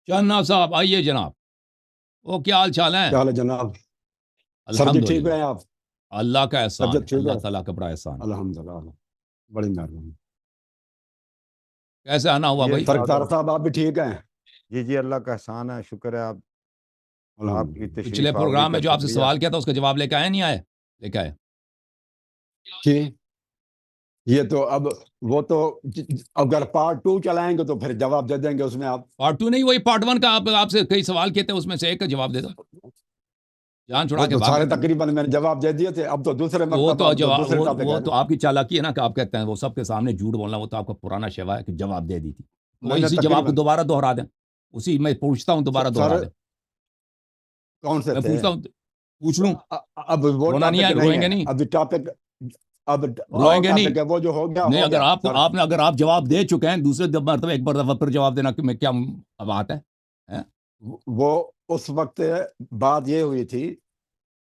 چنا صاحب آئیے جناب. وہ کیا حال چال ہے؟ کیا حال ہے جناب؟ سر جی الحمد ٹھیک للہ. ہیں آپ؟ اللہ کا احسان طبیعت ہے، ٹھیک اللہ ہے؟ تعالیٰ کا بڑا احسان ہے. الحمدللہ، بڑی مہربانی. کیسے آنا ہوا بھائی؟ سرکار صاحب آپ بھی ٹھیک ہیں؟ جی اللہ کا احسان ہے، شکر ہے. آپ کی الحمدللہ. تشریف پچھلے آوری پروگرام میں کا جو آپ سے شکریہ. سوال کیا تھا اس کا جواب لے کے آئے نہیں آئے؟ لے کے آئے. جی یہ تو اب وہ تو اگر پارٹ 2 چلائیں گے تو پھر جواب دے دیں گے اس میں آپ. پارٹ 2 نہیں، وہی پارٹ 1 کا آپ سے کئی سوال کیے تھے، اس میں سے ایک کا جواب دے دو. جان چھڑا وہ کے تو بھاگ سارے گئے تھے. تقریباً میں نے جواب دے دیے تھے. اب تو دوسرے وہ مرتبہ تو اب تو دوسرے ٹاپک وہ ہے تو نا. آپ کی چالاکی ہے نا کہ آپ کہتے ہیں وہ سب کے سامنے جھوٹ بولنا، وہ تو آپ کا پرانا شیوا ہے کہ جواب دے دی تھی. وہ میں نے اسی جواب کو تقریباً دوبارہ دوہرا دیں. اسی میں پوچھتا ہوں دوبارہ دوہرا سر دیں. کون سے میں تھے؟ پوچھتا ہوں، پوچھ لوں. اب وہ رونا نہیں ہے، ٹاپک روئیں گے ہے نہیں، ابھی. ٹاپک اب روئیں اور گے نہیں. ٹاپک ہے، وہ جو ہو گیا نہیں، ہو اگر گیا سر. اگر آپ جواب دے چکے ہیں دوسرے مرتبہ ایک مرتبہ پھر جواب دینا کہ میں کیا بات ہے. وہ اس وقت بات یہ ہوئی تھی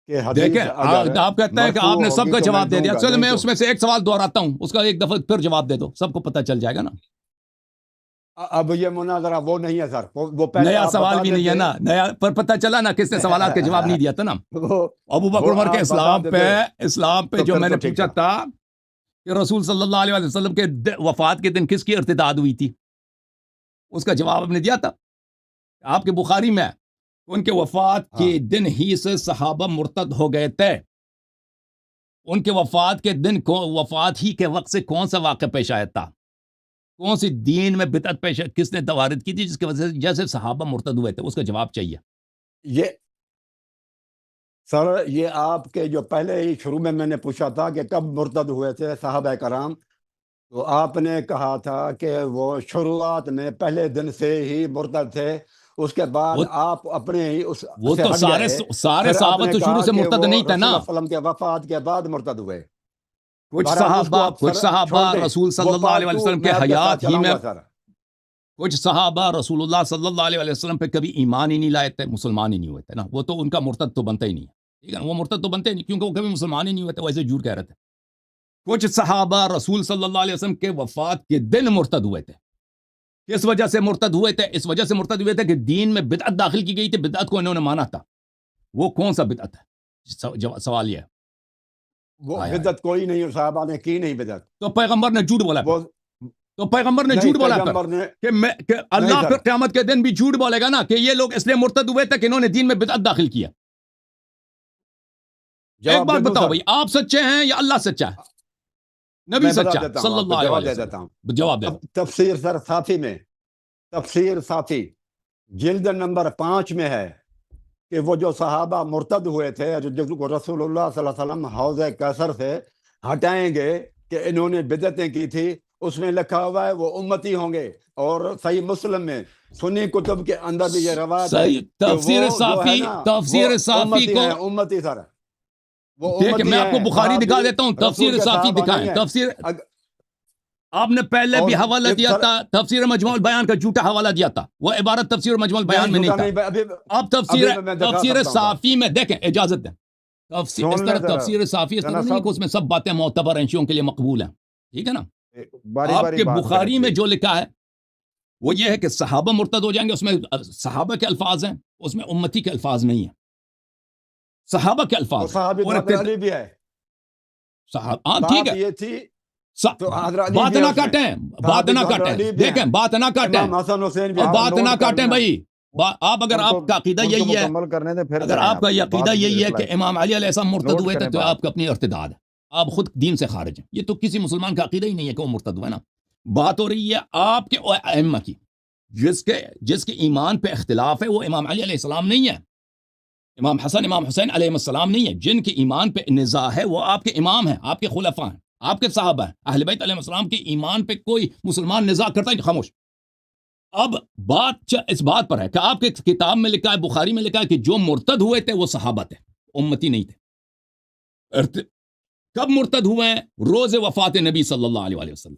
کہ حدیث دیکھیں اگر آپ کہتے ہیں کہ مرفوع آپ نے سب ہوگی کا تو میں جواب دے دوں دیا. گا، چلو نہیں میں تو اس میں سے ایک سوال دہراتا ہوں، اس کا ایک دفعہ پھر جواب دے دو، سب کو پتہ چل جائے گا نا. اب یہ مناظرہ وہ نہیں ہے سر. وہ پہلے نیا آپ سوال بتا بھی نہیں ہے دیتے. نا، نیا پر پتہ چلا نا کس نے سوالات کے جواب نہیں دیا تھا نا. وہ ابو بکر عمر کے آپ بتا اسلام پہ تو جو پھر میں تو نے ٹھیک پوچھا تھا کہ رسول صلی اللہ علیہ وسلم کے وفات کے دن کس کی ارتداد ہوئی تھی، اس کا جواب آپ نے دیا تھا. آپ کے بخاری میں ان کے وفات کے دن ہی سے صحابہ مرتد ہو گئے تھے. ان کے وفات کے دن وفات ہی کے وقت سے کون سا واقعہ پیش آیا تھا، کون سی دین میں بدعت پیش کس نے وارد کی تھی جس کی وجہ سے جیسے صحابہ مرتد ہوئے تھے، اس کا جواب چاہیے. یہ سر یہ آپ کے جو پہلے ہی شروع میں نے پوچھا تھا کہ کب مرتد ہوئے تھے صحابہ کرام، تو آپ نے کہا تھا کہ وہ شروعات میں پہلے دن سے ہی مرتد تھے. اس کے بعد آپ اپنے ہی اس وہ سے تو ہٹ گئے. سارے پھر آپ صحابہ نے تو شروع کہا سے کہ مرتد وہ نہیں تھے رسول نا. اللہ علیہ وسلم کے وفات کے بعد مرتد ہوئے. کچھ بہرحال اس کو آپ صحابہ چھوڑ دیں. رسول صلی وہ اللہ علیہ پارٹ 2 وسلم کے میں آپ کے ساتھ حیات ہی چلاؤں میں، گا سر. کچھ صحابہ رسول اللہ صلی اللہ علیہ وسلم پہ کبھی ایمان ہی نہیں لائے تھے، مسلمان ہی نہیں ہوئے تھے نا. وہ تو ان کا مرتد تو بنتا ہی نہیں ہے، ٹھیک ہے نا. وہ مرتد تو بنتے ہی نہیں کیونکہ وہ کبھی مسلمان ہی نہیں ہوئے تھے، ویسے جھوٹ کہہ رہے تھے. کچھ صحابہ رسول صلی اللہ علیہ وسلم کے وفات کے دن مرتد ہوئے تھے. کس وجہ سے مرتد ہوئے تھے؟ اس وجہ سے مرتد ہوئے تھے کہ دین میں بدعت داخل کی گئی تھی، بدعت کو انہوں نے مانا تھا. وہ کون سا بدعت ہے؟ سوال یہ ہے. وہ بدعت کوئی نہیں، صحابہ نے کی نہیں بدعت. تو پیغمبر نے جھوٹ بولا. تو پیغمبر نے نہیں، جھوٹ بولا پیغمبر نے کہ اللہ پھر قیامت کے دن بھی جھوٹ بولے گا نا کہ یہ لوگ اس لیے مرتد ہوئے تھے کہ انہوں نے دین میں بدعت داخل کیا. ایک بات بتاؤ بھائی، آپ سچے ہیں یا اللہ سچا ہے؟ نبی سچا صلی اللہ علیہ وسلم. جواب دے دو. تفسیر سر صافی میں، تفسیر صافی جلد نمبر 5 میں ہے کہ وہ جو صحابہ مرتد ہوئے تھے جو کو رسول اللہ صلی اللہ علیہ وسلم حوض کوثر سے ہٹائیں گے کہ انہوں نے بدعتیں کی تھی، اس میں لکھا ہوا ہے وہ امتی ہوں گے. اور صحیح مسلم میں سنی کتب کے اندر بھی یہ روایت ہے کہ تفسیر صافی کو امتی سر وہ دیکھیں، میں آپ کو بخاری دکھا دیتا ہوں. تفسیر صافی دکھائیں. تفسیر آپ نے پہلے بھی حوالہ دیا تھا، تفسیر مجموع البیان کا جھوٹا حوالہ دیا تھا. وہ عبارت تفسیر مجموع البیان میں نہیں تھا. اب تفسیر صافی میں دیکھیں، اجازت دیں. اس طرح تفسیر صافی اس طرح نہیں ہے کہ اس میں سب باتیں معتبر ہیں، شیعوں کے لیے مقبول ہیں، ٹھیک ہے نا. آپ کے بخاری میں جو لکھا ہے وہ یہ ہے کہ صحابہ مرتد ہو جائیں گے. اس میں صحابہ کے الفاظ ہیں، اس میں امتی کے الفاظ نہیں ہیں. صحابہ کے الفاظ بھی ہے. ٹھیک ہے، یہ تھی بات نہ کاٹیں، بات نہ کاٹیں. دیکھیں، بات نہ کاٹیں، بات نہ کاٹیں بھائی. آپ اگر آپ کا عقیدہ یہی ہے، اگر آپ کا یہ عقیدہ یہی ہے کہ امام علی علیہ السلام مرتد ہوئے تھے تو آپ کا اپنی ارتداد ہے، آپ خود دین سے خارج ہیں. یہ تو کسی مسلمان کا عقیدہ ہی نہیں ہے کہ وہ مرتد ہوئے نا. بات ہو رہی ہے آپ کے ائمہ کی، جس کے ایمان پہ اختلاف ہے وہ امام علی علیہ السلام نہیں ہے، امام حسن امام حسین علیہ السلام نہیں ہے. جن کے ایمان پہ نزاع ہے وہ آپ کے امام ہیں، آپ کے خلفاء ہیں، آپ کے صحابہ ہیں. اہل بیت علیہ السلام کے ایمان پہ کوئی مسلمان نزاع کرتا ہے؟ خاموش. اب بات اس بات پر ہے کہ آپ کے کتاب میں لکھا ہے، بخاری میں لکھا ہے کہ جو مرتد ہوئے تھے وہ صحابہ تھے، امتی نہیں تھے. کب مرتد ہوئے ہیں؟ روز وفات نبی صلی اللہ علیہ وسلم.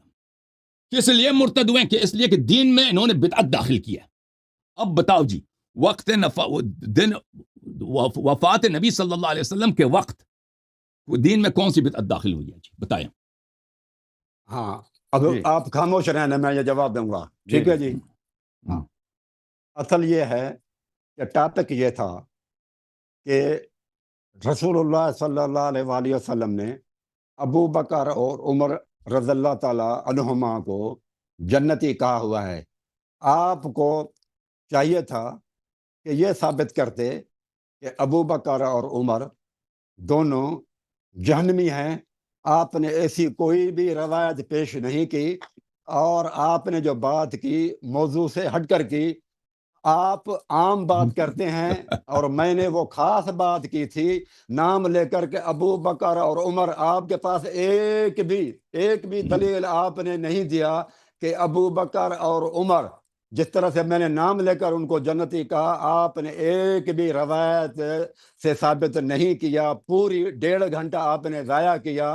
کس لیے مرتد ہوئے ہیں؟ کہ اس لیے کہ دین میں انہوں نے بدعت داخل کیا. اب بتاؤ جی، دن وفات نبی صلی اللہ علیہ وسلم کے وقت دین میں کون سی بدعت داخل ہوئی ہے جی؟ بتائیں. ہاں، اب آپ خاموش رہنا، میں یہ جواب دوں گا، ٹھیک ہے جی. اصل یہ ہے کہ ٹاپک یہ تھا کہ رسول اللہ صلی اللہ علیہ وآلہ وسلم نے ابو بکر اور عمر رضی اللہ تعالی عنہما کو جنتی کہا ہوا ہے. آپ کو چاہیے تھا کہ یہ ثابت کرتے کہ ابو بکر اور عمر دونوں جہنمی ہیں. آپ نے ایسی کوئی بھی روایت پیش نہیں کی، اور آپ نے جو بات کی موضوع سے ہٹ کر کی. آپ عام بات کرتے ہیں، اور میں نے وہ خاص بات کی تھی نام لے کر کے ابو بکر اور عمر. آپ کے پاس ایک بھی دلیل آپ نے نہیں دیا کہ ابو بکر اور عمر جس طرح سے میں نے نام لے کر ان کو جنتی کہا، آپ نے ایک بھی روایت سے ثابت نہیں کیا. پوری 1.5 گھنٹہ آپ نے ضائع کیا.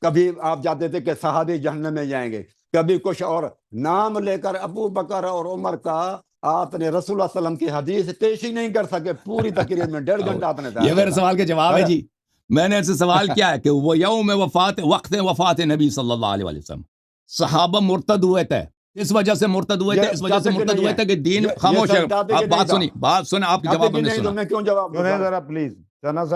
کبھی آپ جاتے تھے کہ صحابی جہنم میں جائیں گے، کبھی کچھ اور. نام لے کر ابو بکر اور عمر کا آپ نے رسول اللہ صلی اللہ علیہ وسلم کی حدیث پیش ہی نہیں کر سکے. پوری تقریر میں 1.5 گھنٹہ آپ نے یہ میرے سوال کا جواب ہے جی. میں نے سے سوال کیا ہے کہ وہ یوم وقت وفات نبی صلی اللہ علیہ وسلم صحابہ مرتد ہوئے تھے. اس وجہ سے مرتد ہوئے تھے، اس وجہ سے مرتد ہوئے تھے کہ دین خاموش ہے. آپ بات سنیں آپ کے جواب میں سنا. میں کیوں جواب دوں ذرا پلیز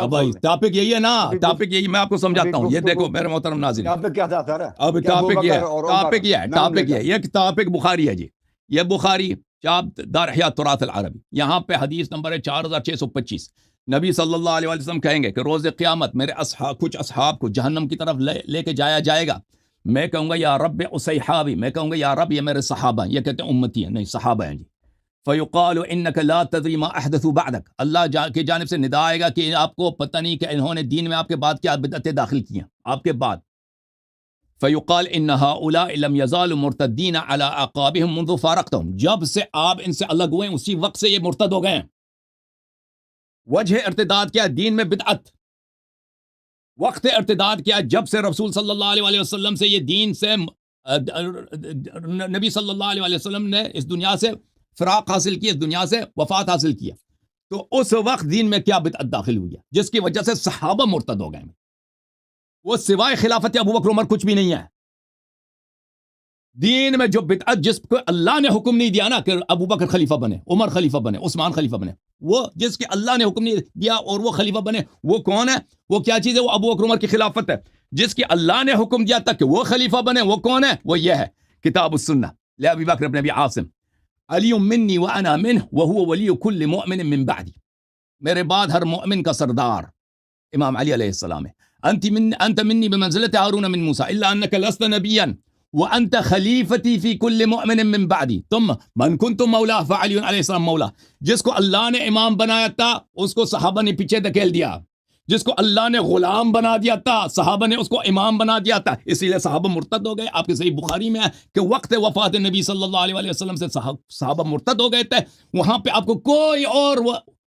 بھائی ٹاپک یہی ہے نا، ٹاپک یہی. میں آپ کو سمجھاتا ہوں. یہ دیکھو میرے محترم ناظرین، ٹاپک کیا تھا سر؟ اب ٹاپک یہ ہے یہ ٹاپک بخاری ہے جی. یہ بخاری چاپ دار احیاء تراث العربی، یہاں پہ حدیث نمبر ہے 4625. نبی صلی اللہ علیہ وسلم کہیں گے کہ روز قیامت میرے کچھ اصحاب کو جہنم کی طرف لے کے جایا جائے گا. میں کہوں گا یا رب اصحابی، میں کہوں گا یا رب یہ میرے صحابہ ہیں. یہ کہتے ہیں امتی ہیں، نہیں صحابہ ہیں جی. فیقال انک لا تدری ما احدثوا بعدک، اللہ کی جانب سے ندا آئے گا کہ آپ کو پتہ نہیں کہ انہوں نے دین میں آپ کے بعد کیا بدعتیں داخل کی ہیں آپ کے بعد. فیقال ان هؤلاء لم يزالوا مرتدین علی اعقابهم منذ فارقتهم، جب سے آپ ان سے الگ ہوئے اسی وقت سے یہ مرتد ہو گئے ہیں. وجہ ارتداد کیا؟ دین میں بدعت. وقت ارتداد کیا؟ جب سے رسول صلی اللہ علیہ وسلم سے یہ دین سے نبی صلی اللہ علیہ وسلم نے اس دنیا سے فراق حاصل کی، اس دنیا سے وفات حاصل کیا، تو اس وقت دین میں کیا بدعت داخل ہوئی ہے جس کی وجہ سے صحابہ مرتد ہو گئے. وہ سوائے خلافت ابو بکر عمر کچھ بھی نہیں ہے. دین میں جو بدعت جس کو اللہ نے حکم نہیں دیا نا کہ ابو بکر خلیفہ بنے، عمر خلیفہ بنے، عثمان خلیفہ بنے، وہ جس کے اللہ نے حکم نہیں دیا اور وہ خلیفہ بنے، وہ کون ہے؟ وہ کیا چیز ہے؟ وہ ابو بکر عمر کی خلافت ہے. جس کے اللہ نے حکم دیا تھا کہ وہ خلیفہ بنے، وہ کون ہے؟ وہ یہ ہے کتاب السنہ لابی بکر بن ابی عاصم. علی منی وانا منہ وهو ولی کل مؤمن من بعدی، میرے بعد ہر مؤمن کا سردار امام علی علیہ السلام ہے. انت منی بمنزلت ہارون من موسیٰ الا انک لست نبیا وانت خلیفتی فی کل مؤمن من بعدی ثم من کنت مولا فعلی علیہ السلام مولا. جس کو اللہ نے امام بنایا تھا اس کو صحابہ نے پیچھے دھکیل دیا، جس کو اللہ نے غلام بنا دیا تھا صحابہ نے اس کو امام بنا دیا تھا. اسی لیے صحابہ مرتد ہو گئے. آپ کے صحیح بخاری میں ہے کہ وقت وفات نبی صلی اللہ علیہ وسلم سے صحابہ مرتد ہو گئے تھے. وہاں پہ آپ کو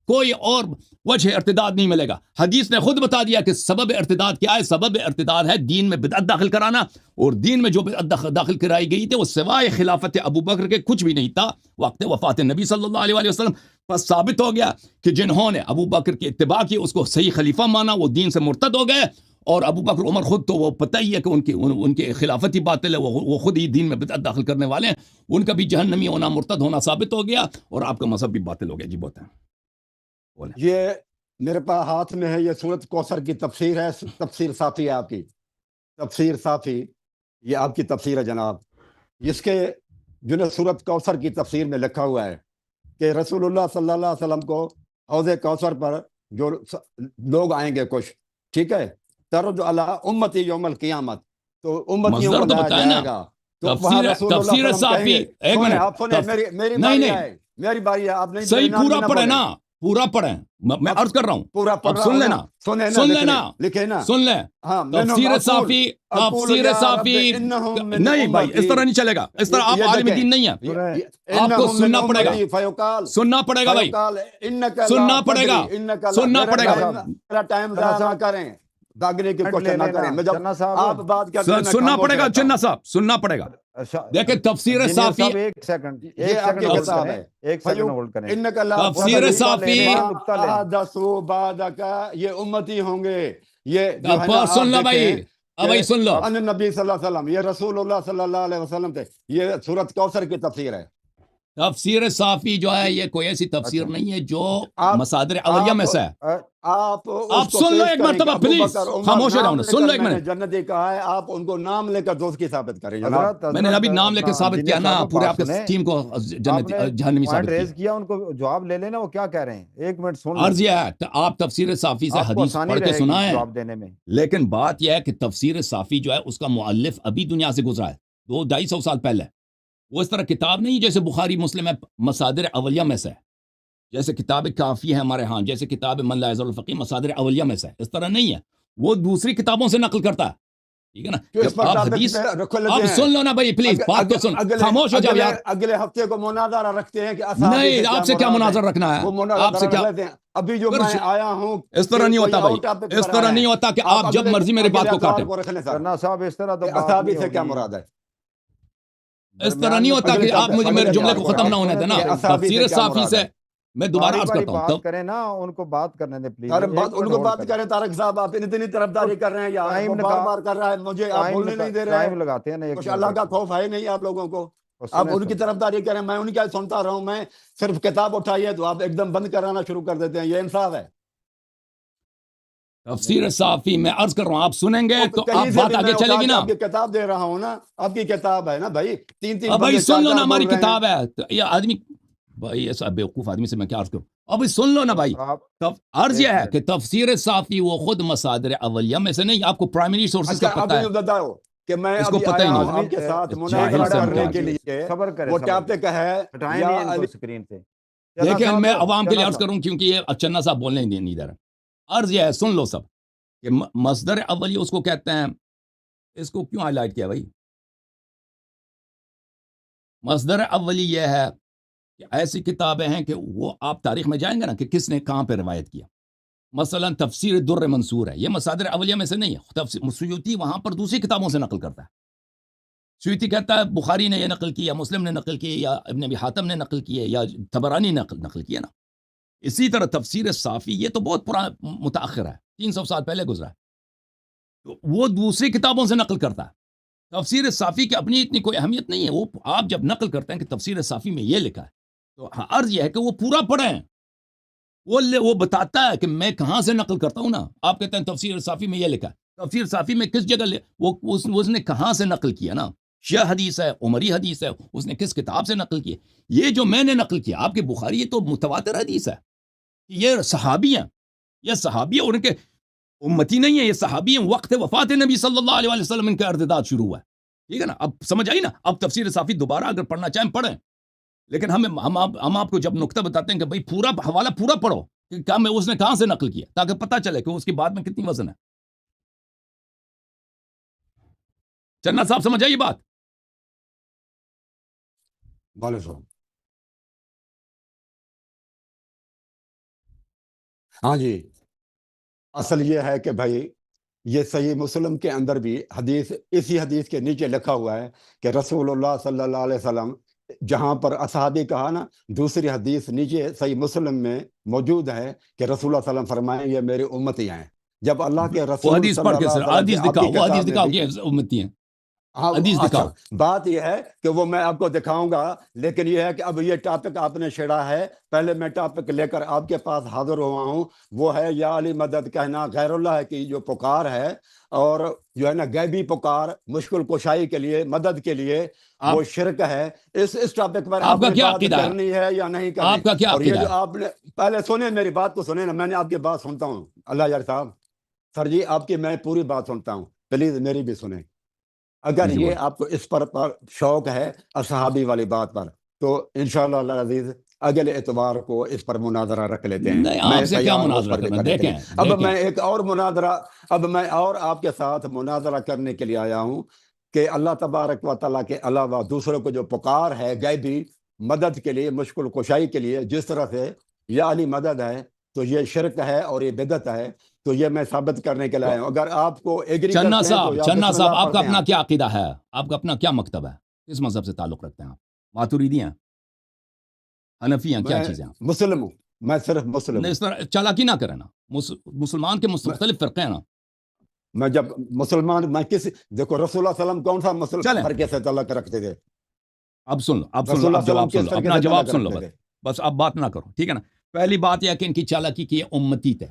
کوئی اور وجہ ارتداد نہیں ملے گا. حدیث نے خود بتا دیا کہ سبب ارتداد کیا ہے. سبب ارتداد ہے دین میں بدعت داخل کرانا، اور دین میں جو بدعت داخل کرائی گئی تھی وہ سوائے خلافت ابو بکر کے کچھ بھی نہیں تھا وقت وفات نبی صلی اللہ علیہ وسلم. بس ثابت ہو گیا کہ جنہوں نے ابو بکر کی اتباع کی اس کو صحیح خلیفہ مانا، وہ دین سے مرتد ہو گئے. اور ابو بکر عمر خود تو وہ پتہ ہی ہے کہ ان کی خلافتی باطل ہے، وہ خود ہی دین میں بدعت داخل کرنے والے ہیں. ان کا بھی جہنمی ہونا، مرتد ہونا ثابت ہو گیا، اور آپ کا مذہب بھی باطل ہو گیا. جی بہت ہے. یہ میرے پاس ہاتھ میں ہے، یہ سورۃ کوثر کی تفسیر ہے. تفسیر صافی ہے آپ کی، تفسیر صافی یہ آپ کی تفسیر ہے جناب. جس کے جو نے سورۃ کوثر کی تفسیر میں لکھا ہوا ہے کہ رسول اللہ صلی اللہ علیہ وسلم کو حوض کوثر پر جو لوگ آئیں گے کچھ، ٹھیک ہے، ترد علی امتی یوم القیامت، تو امتیوں کو لایا جائے گا. تو وہاں رسول اللہ صلی اللہ علیہ وسلم کہیں گے، آپ سنیں، میری باری ہے، میری باری ہے. آپ نہیں صحیح پورا پڑھے نا، پورا پڑھیں. میں عرض کر رہا ہوں پورا اب سن لینا، سن لینا، لکھے نا، سن لیں. تفسیر صافی نہیں بھائی، اس طرح نہیں چلے گا. اس طرح آپ عالم دین نہیں ہیں. آپ کو سننا پڑے گا، سننا پڑے گا بھائی، سننا پڑے گا، سننا پڑے گا. ٹائم ضائع نہ کریں، داغنے کی کوشش نہ کریں. میں جب آپ بات کرتے ہیں سننا پڑے گا. چننا صاحب سننا پڑے گا. دیکھیں تفسیر صافی، ایک سیکنڈ ہولڈ کریں. تفسیر صافی یہ امتی ہوں گے، یہ سن لو بھائی، ابھی سن لو. نبی صلی اللہ علیہ وسلم، یہ رسول اللہ صلی اللہ علیہ وسلم تھے. یہ سورۃ کوثر کی تفسیر ہے. تفسیر صافی جو ہے یہ کوئی ایسی تفسیر اچھا۔ نہیں ہے جو آپ- مصادر اولیہ میں سے ہے. آپ آپ سن لو ایک مرتبہ پلیز، خاموش ہو جاؤ نا، سن لو ایک منٹ. جنتی کہا ہے، آپ ان کو نام لے کر دوستی ثابت کریں جناب. حضرت میں نے ابھی نام لے کے ثابت کیا نا، پورے آپ کے ٹیم کو جہنمی ثابت ریز کیا. کیا، ان کو جواب لے لینا وہ کیا کہہ رہے ہیں. ایک منٹ سن عرض یہ ہے آپ تفسیر صافی سے آپ کو حدیث آسانی پڑھ کے رہے گی سنائیں، جواب دینے میں. لیکن بات یہ ہے کہ تفسیر صافی جو ہے اس کا مؤلف ابھی دنیا سے گزرا ہے 200-250 سال پہلے. وہ اس طرح کتاب نہیں جیسے بخاری مسلم ہے مصادر اولیہ میں سے، جیسے کتاب کافی ہے ہمارے ہاں، جیسے کتاب من لا یزال الفقیہ مصادر اولیہ میں سے، اس طرح نہیں ہے. وہ دوسری کتابوں سے نقل کرتا ہے، ٹھیک ہے نا. جب آپ حدیث آپ سن لو نا بھائی پلیز، بات تو سن، خاموش ہو جاؤ یار. اگلے ہفتے کو مناظرہ رکھتے ہیں کہ نہیں، آپ سے کیا مناظر رکھنا ہے، وہ آپ مناظرہ سے کیا. رکھ لیتے ہیں. ابھی جو میں آیا ہوں اس طرح نہیں ہوتا بھائی، اس طرح نہیں ہوتا کہ آپ جب مرضی میری بات کو کاٹیں. کرنا صاحب اس طرح تو بات اصحابی نہیں سے کیا ہوگی. مراد ہے؟ اس طرح نہیں ہوتا کہ آپ مجھے میرے جملے کو ختم نہ ہونے دینا. تفسیر صافی سے میں دوبارہ عرض کرتا ہوں. بات کریں نا، ان کو بات کرنے دیں پلیز. ان کو بات کریں. طارق صاحب آپ اتنی طرفداری کر رہے ہیں یار، وہ بار بار کر رہا ہے، مجھے آپ بولنے نہیں دے رہے ہیں. لگاتے ہیں نا، کچھ اللہ کا خوف ہے نہیں آپ لوگوں کو؟ آپ ان کی طرفداری کریں، میں ان کی سنتا رہا ہوں. میں صرف کتاب اٹھائی ہے تو آپ ایک دم بند کرانا شروع کر دیتے ہیں، یہ انصاف ہے؟ تفسیر صافی میں عرض کر رہا ہوں، آپ سنیں گے تو آپ بات آگے چلے گی نا. آپ کی کتاب دے رہا ہوں نا، آپ کی کتاب ہے نا بھائی. تین بھائی سن لو نا، ہماری کتاب ہے. یہ آدمی بھائی ایسا بیوقوف آدمی سے میں کیا عرض کروں. ابھی سن لو نا بھائی. عرض یہ ہے کہ تفسیر صافی وہ خود مصادر اولیہ میں سے نہیں. آپ کو پرائمری سورسز کا پتہ ہے بتاؤ کہ میں اس کو پتہ ہی نہیں. آپ کے ساتھ مناظرہ کرنے کے لیے صبر کریں، وہ ٹاپک ہے یا اسکرین سے. دیکھیں میں عوام کے لیے عرض کروں کیونکہ یہ چنا صاحب بولنے نہیں دے رہا. عرض یہ ہے، سن لو سب، کہ مصدر اولیہ اس کو کہتے ہیں. اس کو کیوں ہائی لائٹ کیا بھائی؟ مصدر اولی یہ ہے کہ ایسی کتابیں ہیں کہ وہ آپ تاریخ میں جائیں گے نا کہ کس نے کہاں پہ روایت کیا. مثلا تفسیر در منصور ہے، یہ مصادر اولیہ میں سے نہیں ہے. سیوطی وہاں پر دوسری کتابوں سے نقل کرتا ہے. سیوطی کہتا ہے بخاری نے یہ نقل کی، یا مسلم نے نقل کی، یا ابن ابی حاتم نے نقل کی ہے، یا طبرانی نے نقل کی ہے نا. اسی طرح تفسیر صافی یہ تو بہت پرانا متاخر ہے، 300 سال پہلے گزرا ہے. تو وہ دوسری کتابوں سے نقل کرتا ہے. تفسیر صافی کی اپنی اتنی کوئی اہمیت نہیں ہے. وہ آپ جب نقل کرتے ہیں کہ تفسیر صافی میں یہ لکھا ہے تو عرض یہ ہے کہ وہ پورا پڑھیں. وہ بتاتا ہے کہ میں کہاں سے نقل کرتا ہوں نا. آپ کہتے ہیں تفسیر صافی میں یہ لکھا ہے، تفسیر صافی میں کس جگہ اس نے کہاں سے نقل کیا نا. شیعہ حدیث ہے، عمری حدیث ہے، اس نے کس کتاب سے نقل کی. یہ جو میں نے نقل کیا آپ کے بخاری، یہ تو متواتر حدیث ہے. یہ صحابی ہیں، یہ صحابی اور ان کے امتی نہیں ہے، یہ صحابی ہیں. وقت وفات نبی صلی اللہ علیہ وسلم ان کا ارتداد شروع ہوا ہے. ٹھیک ہے نا. اب سمجھ آئی نا. اب تفسیر صافی دوبارہ اگر پڑھنا چاہیں پڑھیں، لیکن ہم آپ کو جب نقطہ بتاتے ہیں کہ بھائی پورا حوالہ پورا پڑھو کہ کیا میں اس نے کہاں سے نقل کیا، تاکہ پتہ چلے کہ اس کی بات میں کتنی وزن ہے. چنا صاحب سمجھ آئی بات؟ ہاں جی. اصل یہ ہے کہ بھائی یہ صحیح مسلم کے اندر بھی حدیث، اسی حدیث کے نیچے لکھا ہوا ہے کہ رسول اللہ صلی اللہ علیہ وسلم، جہاں پر اصحابی کہا نا، دوسری حدیث نیچے صحیح مسلم میں موجود ہے کہ رسول اللہ صلی اللہ علیہ وسلم فرمائیں یہ میرے امتی ہیں. جب اللہ کے رسول حدیث صلی پڑھ کے اللہ سر علیہ حدیث دکھاؤ، وہ حدیث دکھاؤ کہ امتی ہیں. حدیث دکھاؤ. بات یہ ہے کہ وہ میں آپ کو دکھاؤں گا، لیکن یہ ہے کہ اب یہ ٹاپک آپ نے چھیڑا ہے. پہلے میں ٹاپک لے کر آپ کے پاس حاضر ہوا ہوں، وہ ہے یا علی مدد کہنا غیر اللہ کی جو پکار ہے، اور جو ہے نا غیبی پکار مشکل کشائی کے لیے، مدد کے لیے، وہ شرک ہے. اس ٹاپک پر آپ نے بات کرنی ہے یا نہیں کرنی؟ آپ کا کیا اور یہ عقیدہ جو آپ نے پہلے سنیں، میری بات کو سنیں نا. میں نے آپ کی بات سنتا ہوں. اللہ یار صاحب، سر جی آپ کی میں پوری بات سنتا ہوں، پلیز میری بھی سنیں. اگر یہ آپ کو اس پر شوق ہے اصحابی والی بات پر، تو انشاءاللہ اللہ عزیز اگلے اتوار کو اس پر مناظرہ رکھ لیتے ہیں. نہیں، آپ سے کیا مناظرہ کرنا. دیکھیں اب میں ایک اور مناظرہ، اب میں اور آپ کے ساتھ مناظرہ کرنے کے لیے آیا ہوں کہ اللہ تبارک و تعالیٰ کے علاوہ دوسروں کو جو پکار ہے غیبی مدد کے لیے، مشکل کشائی کے لیے، جس طرح سے یا علی مدد ہے، تو یہ شرک ہے اور یہ بدعت ہے. تو یہ میں ثابت کرنے کے لیے آیا ہوں. اگر آپ کو ایگری کرتے ہیں تو چنا صاحب آپ کا اپنا کیا عقیدہ ہے؟ آپ کا اپنا کیا مکتب ہے؟ کس مذہب سے تعلق رکھتے ہیں آپ؟ ماتوریدی ہیں، حنفی ہیں، کیا چیزیں ہیں؟ مسلم ہوں میں، صرف مسلم. اس طرح چالاکی نہ کریں نا. مسلمان کے مختلف فرقے ہیں نا. میں جب مسلمان، میں کسی، دیکھو رسول اللہ صلی اللہ علیہ وسلم کون سا مسلم فرقے سے تعلق رکھتے تھے؟ اب سن لو، اب سن رسول لو، اللہ اب جواب صلی سن لو، اللہ علیہ اپنا وسلم کس جواب طرح سن لو، کرتے تھے؟ بس اب بات نہ کرو، ٹھیک ہے نا. پہلی بات یہ ہے کہ ان کی چالاکی کی یہ امتی تھے،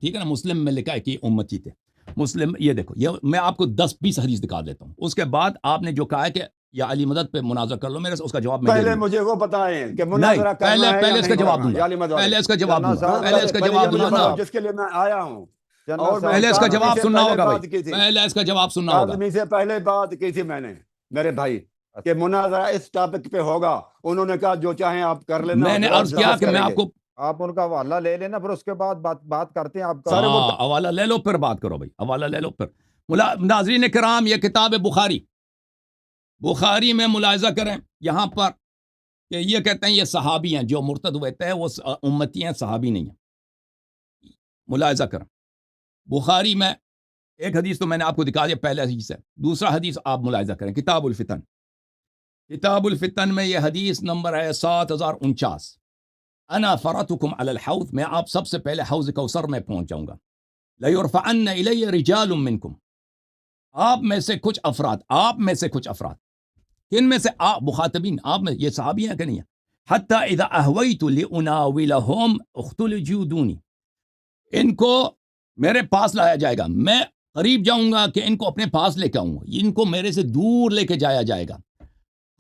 ٹھیک ہے نا. مسلم میں لکھا ہے کہ یہ امتی تھے. مسلم یہ دیکھو، یہ میں آپ کو 10-20 حدیث دکھا دیتا ہوں. اس کے بعد آپ نے جو کہا ہے کہ یا علی مدد پہ مناظرہ کر لو میرے سے، اس کا جواب میں دے پہلے دوں گا. مجھے وہ بتائیں کہ نہیں، مناظرہ کرنا ہے یا پہلے اس کا نہیں جواب کرنا. دوں یا علی گا، مدد والے. پہلے اس کا جواب دوں گا، پہلے اس کا پہلے جواب یہ دوں مجھے گا نا. بتاؤ جس کے لیے میں آیا ہوں. اور میں پہلے اس کا کاظمی جواب سے سننا پہلے ہوگا بات بھائی، کی تھی. پہلے اس کا جواب سننا ہوگا. کاظمی سے پہلے بات کی تھی میں نے میرے بھائی کہ مناظرہ اس ٹاپک پہ ہوگا. انہوں نے کہا جو چاہیں آپ کر لینا. میں نے عرض کیا کہ میں آپ کو آپ ان کا حوالہ لے لینا، پھر اس کے بعد بات کرتے ہیں. آپ کا ہاں حوالہ لے لو پھر بات کرو بھائی، حوالہ لے لو پھر. ناظرین کرام، یہ کتاب ہے بخاری میں ملاحظہ کریں یہاں پر کہ یہ کہتے ہیں یہ صحابی ہیں جو مرتد ہوئے تھے، وہ امتی ہیں، صحابی نہیں ہیں. ملاحظہ کریں بخاری میں ایک حدیث تو میں نے آپ کو دکھا دیا، پہلا حدیث ہے. دوسرا حدیث آپ ملاحظہ کریں کتاب الفتن میں یہ حدیث نمبر ہے 7049. انا فرتکم علی الحوض، میں آپ سب سے پہلے حوض کوثر میں پہنچ جاؤں گا. لیرفعن الی رجال منکم، آپ میں سے کچھ افراد، کن میں سے؟ آپ مخاطبین، آپ میں، یہ صحابی ہیں کہ نہیں ہیں. حتی اذا اہویت لاناولہم اختلجوا دونی، ان کو میرے پاس لایا جائے گا، میں قریب جاؤں گا کہ ان کو اپنے پاس لے کے آؤں گا، ان کو میرے سے دور لے کے جایا جائے گا.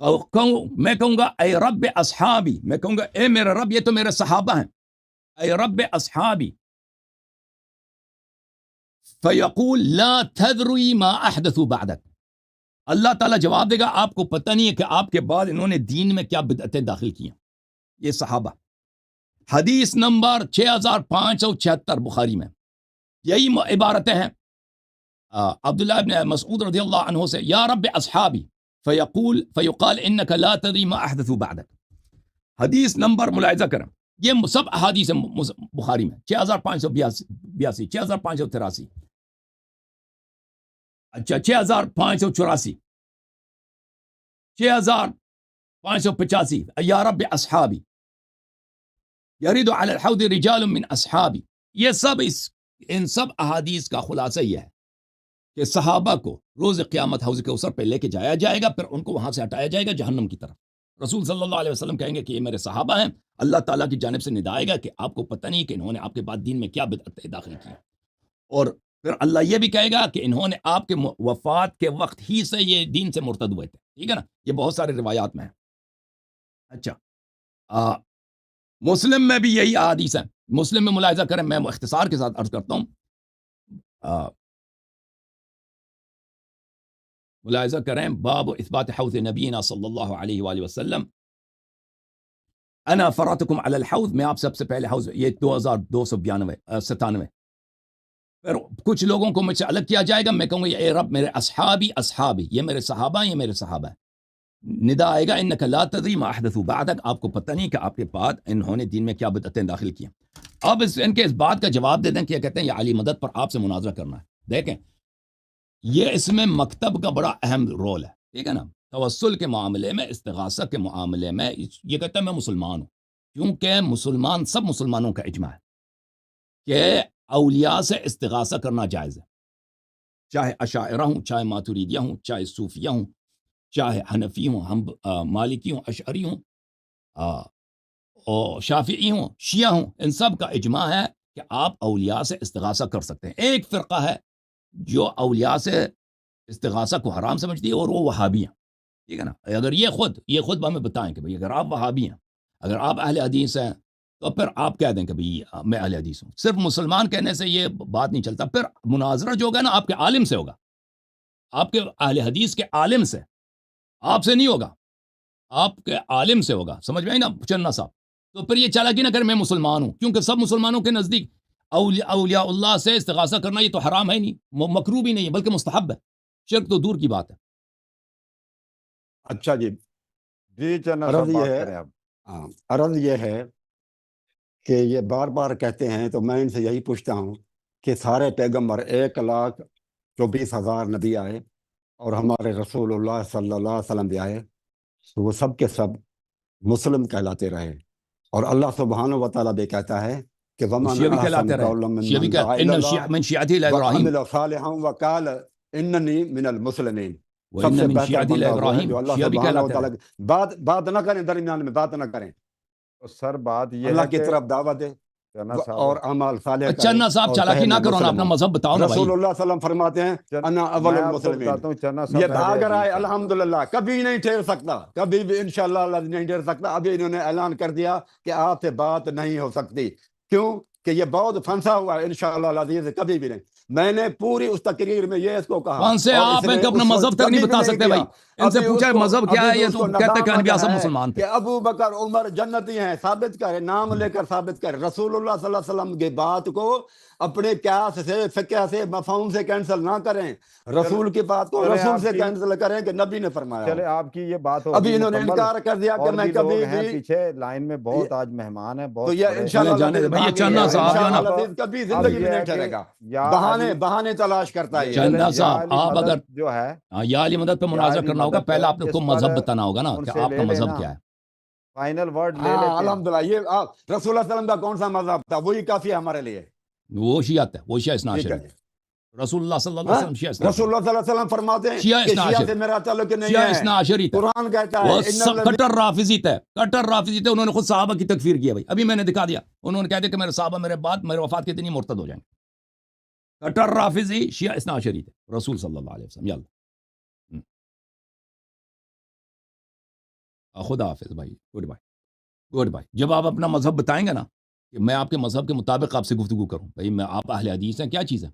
میں کہوں گا اے رب اصحابی، میں کہوں گا اے میرے رب، یہ تو میرے صحابہ ہیں، اے رب اصحابی. فیقول لا تدری ما احدثوا بعدک، اللہ تعالیٰ جواب دے گا آپ کو پتہ نہیں ہے کہ آپ کے بعد انہوں نے دین میں کیا بدعتیں داخل کی ہیں. یہ صحابہ. حدیث نمبر 6576 بخاری میں یہی عبارتیں ہیں عبداللہ ابن مسعود رضی اللہ عنہ سے، یا رب اصحابی فیقال انک لا تدری ما احدثوا بعدک. حدیث نمبر ملاحظہ کریں، یہ سب احادیث ہیں بخاری میں. 6582، 6583، اچھا 6584، 6585. یا رب اصحابی یرید علی الحوض رجال من اصحابی. یہ سب ان سب احادیث کا خلاصہ یہ ہے کہ صحابہ کو روز قیامت حوض کوثر پہ لے کے جایا جائے گا، پھر ان کو وہاں سے ہٹایا جائے گا جہنم کی طرف. رسول صلی اللہ علیہ وسلم کہیں گے کہ یہ میرے صحابہ ہیں. اللہ تعالیٰ کی جانب سے ندا آئے گا کہ آپ کو پتہ نہیں کہ انہوں نے آپ کے بعد دین میں کیا بدعتیں داخل کی. اور پھر اللہ یہ بھی کہے گا کہ انہوں نے آپ کے وفات کے وقت ہی سے یہ دین سے مرتد ہوئے تھے. ٹھیک ہے نا، یہ بہت سارے روایات میں ہے. اچھا مسلم میں بھی یہی احادیث ہیں. مسلم میں ملاحظہ کریں، میں اختصار کے ساتھ عرض کرتا ہوں. ملاحظہ کریں باب اثبات حوض نبینا صلی اللہ علیہ وآلہ وسلم. انا فراتکم علی الحوض، میں آپ سب سے پہلے حوض، یہ 2297. پھر کچھ لوگوں کو مجھ سے الگ کیا جائے گا، میں کہوں گا اے رب میرے اصحابی، یہ میرے صحابہ ہیں، یہ میرے صحابہ ہیں. ندا آئے گا انک لا تدری ما احدثوا بعدک، آپ کو پتہ نہیں کہ آپ کے بعد انہوں نے دین میں کیا بدعتیں داخل کی. اب ان کے اس بات کا جواب دے دیں کہ کہتے ہیں یہ علی مدد پر آپ سے مناظرہ کرنا ہے. دیکھیں یہ اس میں مکتب کا بڑا اہم رول ہے. ٹھیک ہے نا، توسل کے معاملے میں، استغاثہ کے معاملے میں یہ کہتا ہے میں مسلمان ہوں، کیونکہ سب مسلمانوں کا اجماع ہے کہ اولیاء سے استغاثہ کرنا جائز ہے، چاہے اشاعرہ ہوں، چاہے ماتریدیہ ہوں، چاہے صوفیہ ہوں، چاہے حنفی ہوں، ہم مالکی ہوں، اشعری ہوں، اور شافعی ہوں، شیعہ ہوں. ان سب کا اجماع ہے کہ آپ اولیاء سے استغاثہ کر سکتے ہیں. ایک فرقہ ہے جو اولیاء سے استغاثہ کو حرام سمجھتی ہے، اور وہ وہابی ہیں. ٹھیک ہے نا، اگر یہ خود ہمیں بتائیں کہ بھئی اگر آپ وہابی ہیں، اگر آپ اہل حدیث ہیں، تو پھر آپ کہہ دیں کہ بھئی میں اہل حدیث ہوں. صرف مسلمان کہنے سے یہ بات نہیں چلتا. پھر مناظرہ جو ہوگا نا آپ کے عالم سے ہوگا، آپ کے اہل حدیث کے عالم سے، آپ سے نہیں ہوگا، آپ کے عالم سے ہوگا. سمجھ میں آئی نا چننا صاحب؟ تو پھر یہ چالاکی نہ کریں میں مسلمان ہوں، کیونکہ سب مسلمانوں کے نزدیک اولیاء اللہ سے استغاثہ کرنا یہ تو حرام ہے نہیں، مکروہ بھی نہیں ہے، بلکہ مستحب ہے. شرک تو دور کی بات ہے. اچھا جی، عرض یہ ہے کہ یہ بار بار کہتے ہیں، تو میں ان سے یہی پوچھتا ہوں کہ سارے پیغمبر 1,24,000 نبی آئے اور ہمارے رسول اللہ صلی اللہ علیہ وسلم بھی آئے، تو وہ سب کے سب مسلم کہلاتے رہے. اور اللہ سبحانہ و تعالیٰ بھی کہتا ہے کہ شیعہ بھی کہلاتے رہے، شیعہ بھی کہتے ہیں ان من شیعتی ابراہیم وعمل صالحا وقال اننی من المسلمین. سب وَإِنَّ سے مِن بہتر شِيَعَتِهِ بندہ وہ ہے لَإِبْرَاهِيمَ جو اللہ شیعہ بھی سبحانہ و کہلاتے ہیں۔ تعالیٰ بات نہ کریں درمیان میں، بات نہ کریں، تو سر بات یہ اللہ ہے کی کہ طرف دعوت دے چنا اور صاحب اعمال صالح کریں چنا صاحب اور چالاکی کہے نہ میں کرو نا، مسلم اپنا ہوں۔ مذہب بتاؤ نا بھائی۔ رسول اللہ صلی اللہ علیہ وسلم فرماتے ہیں انا اول میں آپ کو المسلمین، بتاتا ہوں چنا یہ صاحب بھاگ پہلے رہا ہے حدیث ہے۔ الحمدللہ، کبھی نہیں ٹھہر سکتا، کبھی بھی انشاءاللہ اللہ نہیں ٹھہر سکتا۔ ابھی انہوں نے اعلان کر دیا کہ آپ سے بات نہیں ہو سکتی، کیوں کہ یہ بہت پھنسا ہوا ہے، انشاءاللہ العزیز کبھی بھی نہیں۔ میں نے پوری اس تقریر میں یہ اس کو کہا، کون سے اور آپ اس ہیں نے کہ اپنا اس مذہب وقت تک نہیں کبھی بھی بتا نہیں سکتے بھائی؟ کیا۔ ان سے ابھی اس پوچھا کو مذہب کیا ابھی ہے، بھی یہ اس تو کو کہتے ہیں کہ انبیاء ندامت سب ہے مسلمان تھے۔ کہ ابو بکر عمر جنتی ہیں، ثابت کرے، نام لے کر ثابت کرے۔ رسول اللہ صلی اللہ علیہ وسلم کی بات کو اپنے قیاس سے، فقہ سے، مفہوم سے کینسل نہ کریں، رسول کی بات کو چلے رسول آپ سے کی کینسل کریں کہ نبی نے فرمایا ہو۔ چلے آپ کی یہ بات ہوگی ابھی انہوں نے مکمل، انکار کر دیا کہ اور میں بھی لوگ کبھی ہیں بھی، پیچھے لائن میں، بہت آج مہمان ہیں، تو بہت یہ بڑے انشاءاللہ چلے جانے دے العزیز بھائی، یہ بھاگ نہیں چنا رہے گا، صاحب جو ہے نا، انشاءاللہ العزیز کبھی اب زندگی یہ میں ہے نہیں کہ ٹھہرے گا۔ یا بہانے علی بہانے تلاش کرتا ہے یہ۔ چندہ یا صاحب علی آپ اگر مدد جو ہے، یا علی مدد پہ یا مناظر علی کرنا ہوگا، مدد پہلے آپ کو اس مذہب پر بتانا ہوگا نا ان کہ سے آپ لے کا مذہب لینا، کیا ہے۔ فائنل ورڈ لے ہاں لیتے ہیں۔ الحمدللہ، یہ رسول اللہ صلی اللہ علیہ وسلم کا کون سا مذہب تھا، وہی کافی ہے ہمارے لیے۔ وہ شیعت ہے، وہ شیعہ اثنا ٹھیک ہے عشری جی۔ ہے۔ رسول اللہ صلی اللہ علیہ ہاں؟ وسلم شیعہ اثنا رسول عشری، اللہ صلی اللہ علیہ وسلم فرماتے ہیں شیعہ کہ اثنا شیعہ عشری، سے میرا تعلق نہیں شیعہ ہے، اثنا عشری تھا۔ قرآن کہتا ہے وہ ان سب الذین، کٹر رافضی تھے، کٹر رافضی تھے، انہوں نے خود صحابہ کی تکفیر کی ہے بھائی۔ ابھی میں نے دکھا دیا، انہوں نے کہہ دیا کہ میرے صحابہ میرے بعد میرے وفات کے دن ہی مرتد ہو جائیں گے۔ کٹر رافضی شیعہ اثنا عشری تھے رسول صلی اللہ علیہ وسلم۔ یلا خدا حافظ بھائی، گڈ بائی، گڈ بائی۔ جب آپ اپنا مذہب بتائیں گے نا کہ میں آپ کے مذہب کے مطابق آپ سے گفتگو کروں، بھائی میں آپ اہل حدیث ہیں، کیا چیز ہے؟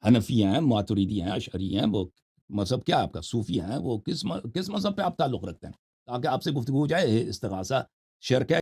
حنفی ہیں، ماتریدی ہیں، اشعری ہیں، وہ مذہب کیا ہے آپ کا؟ صوفی ہیں، وہ کس مذہب پہ آپ تعلق رکھتے ہیں؟ تاکہ آپ سے گفتگو ہو جائے۔ استغاثہ شرک ہے۔